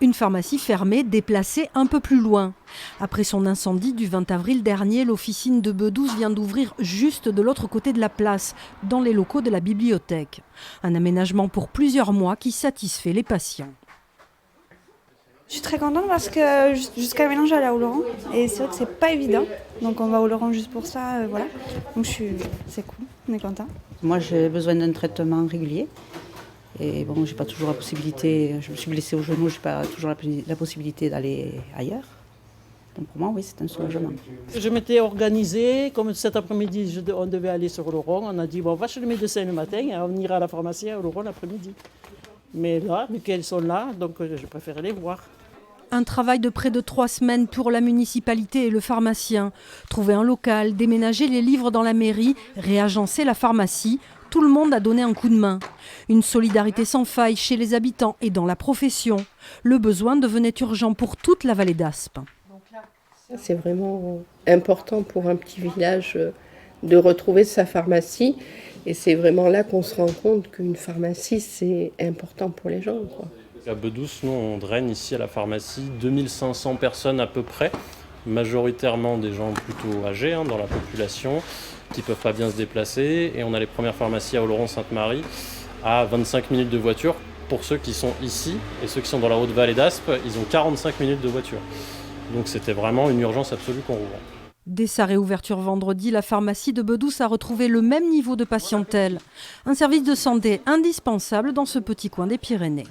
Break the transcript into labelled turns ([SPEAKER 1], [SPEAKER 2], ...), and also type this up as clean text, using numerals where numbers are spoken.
[SPEAKER 1] Une pharmacie fermée, déplacée un peu plus loin. Après son incendie du 20 avril dernier, l'officine de Bedouce vient d'ouvrir juste de l'autre côté de la place, dans les locaux de la bibliothèque. Un aménagement pour plusieurs mois qui satisfait les patients.
[SPEAKER 2] Je suis très contente parce que jusqu'à maintenant j'allais à Oloron et c'est vrai que c'est pas évident. Donc on va à Oloron juste pour ça, voilà. Donc c'est cool, on est content.
[SPEAKER 3] Moi j'ai besoin d'un traitement régulier. Et bon, j'ai pas toujours la possibilité, je me suis blessée au genou, j'ai pas toujours la possibilité d'aller ailleurs. Donc pour moi, oui, c'est un soulagement.
[SPEAKER 4] Je m'étais organisée, comme cet après-midi, on devait aller sur Oloron. On a dit, bon, on va chez le médecin le matin et on ira à la pharmacie à Oloron l'après-midi. Mais là, vu qu'elles sont là, donc je préfère les voir.
[SPEAKER 1] Un travail de près de 3 semaines pour la municipalité et le pharmacien. Trouver un local, déménager les livres dans la mairie, réagencer la pharmacie. Tout le monde a donné un coup de main. Une solidarité sans faille chez les habitants et dans la profession. Le besoin devenait urgent pour toute la vallée d'Aspe.
[SPEAKER 5] C'est vraiment important pour un petit village de retrouver sa pharmacie. Et c'est vraiment là qu'on se rend compte qu'une pharmacie, c'est important pour les gens, quoi.
[SPEAKER 6] À Bedouce, nous, on draine ici à la pharmacie 2500 personnes à peu près, majoritairement des gens plutôt âgés dans la population, qui ne peuvent pas bien se déplacer. Et on a les premières pharmacies à Oloron-Sainte-Marie à 25 minutes de voiture. Pour ceux qui sont ici et ceux qui sont dans la Haute-Vallée d'Aspe, ils ont 45 minutes de voiture. Donc c'était vraiment une urgence absolue qu'on rouvre.
[SPEAKER 1] Dès sa réouverture vendredi, la pharmacie de Bedouce a retrouvé le même niveau de patientèle. Un service de santé indispensable dans ce petit coin des Pyrénées.